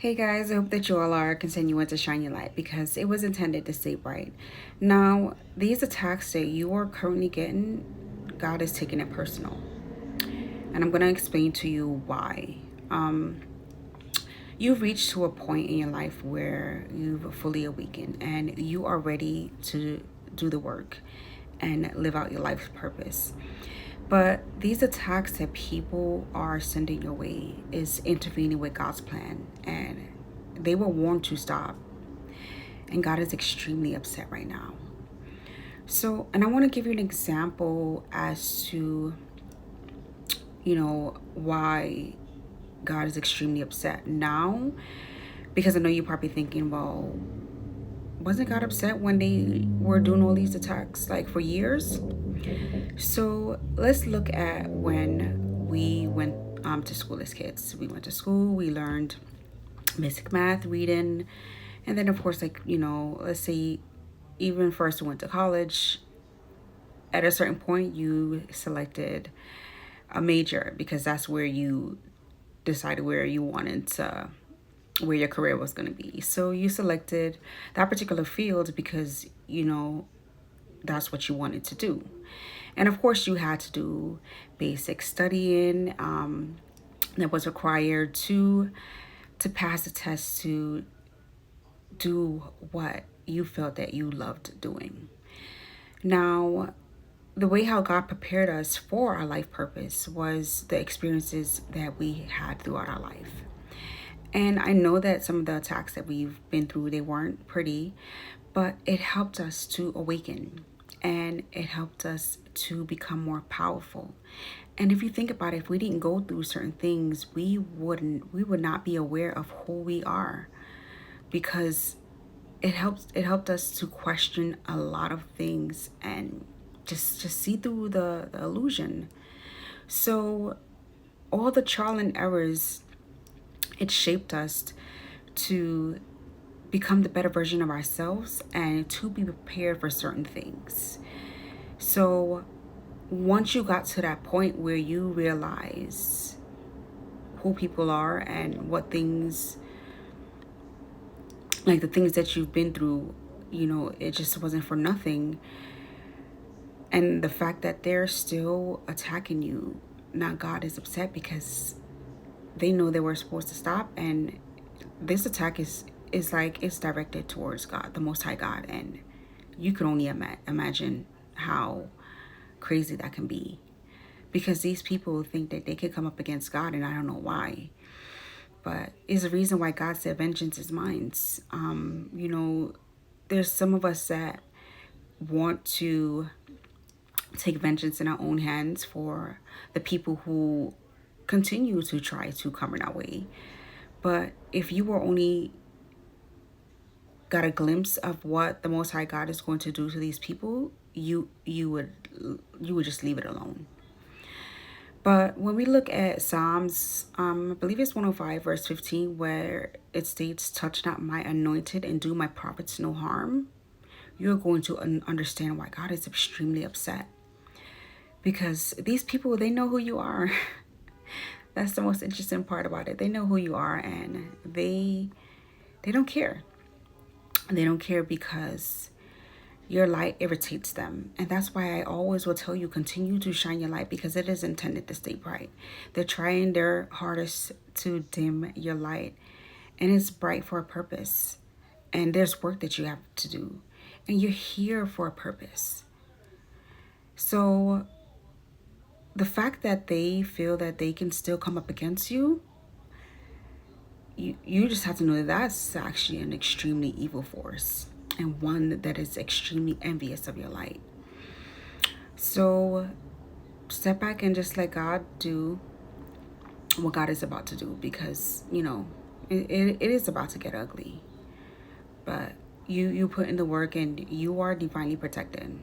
Hey guys, I hope that you all are continuing to shine your light because it was intended to stay bright. Now, these attacks that you are currently getting, God is taking it personal. And I'm going to explain to you why. Um, you've reached to a point in your life where you've fully awakened and you are ready to do the work and live out your life's purpose. But these attacks that people are sending your way is intervening with God's plan, and they were warned to stop. And God is extremely upset right now. So, and I want to give you an example as to, why God is extremely upset now. Because I know you're probably thinking, well, wasn't God upset when they were doing all these attacks like for years? So let's look at when we went to school as kids. We went to school, we learned basic math, reading, and then of course, let's say even first we went to college. At a certain point, you selected a major because that's where you decided where you wanted to where your career was going to be. So you selected that particular field because that's what you wanted to do. And of course, you had to do basic studying that was required to pass the test to do what you felt that you loved doing. Now, the way how God prepared us for our life purpose was the experiences that we had throughout our life. And I know that some of the attacks that we've been through, they weren't pretty, but it helped us to awaken and it helped us to become more powerful. And if you think about it, if we didn't go through certain things, we would not be aware of who we are, because it helped us to question a lot of things and just see through the illusion. So all the trial and errors, it shaped us to become the better version of ourselves and to be prepared for certain things. So once you got to that point where you realize who people are and what things, like the things that you've been through, it just wasn't for nothing. And the fact that they're still attacking you, now God is upset because they know they were supposed to stop. And this attack is like it's directed towards God, the Most High God. And you can only imagine how crazy that can be, because these people think that they could come up against God, and I don't know why. But is the reason why God said vengeance is mine. There's some of us that want to take vengeance in our own hands for the people who continue to try to come in our way. But if you were only got a glimpse of what the Most High God is going to do to these people, you would just leave it alone. But when we look at Psalms, I believe it's 105 verse 15, where it states, "Touch not my anointed and do my prophets no harm," you're going to understand why God is extremely upset. Because these people, they know who you are. That's the most interesting part about it. They know who you are, and they don't care. They don't care because your light irritates them. And that's why I always will tell you, continue to shine your light, because it is intended to stay bright. They're trying their hardest to dim your light, and it's bright for a purpose. And there's work that you have to do, and you're here for a purpose. So the fact that they feel that they can still come up against you, you just have to know that that's actually an extremely evil force, and one that is extremely envious of your light. So step back and just let God do what God is about to do, because it is about to get ugly. But you put in the work, and you are divinely protected.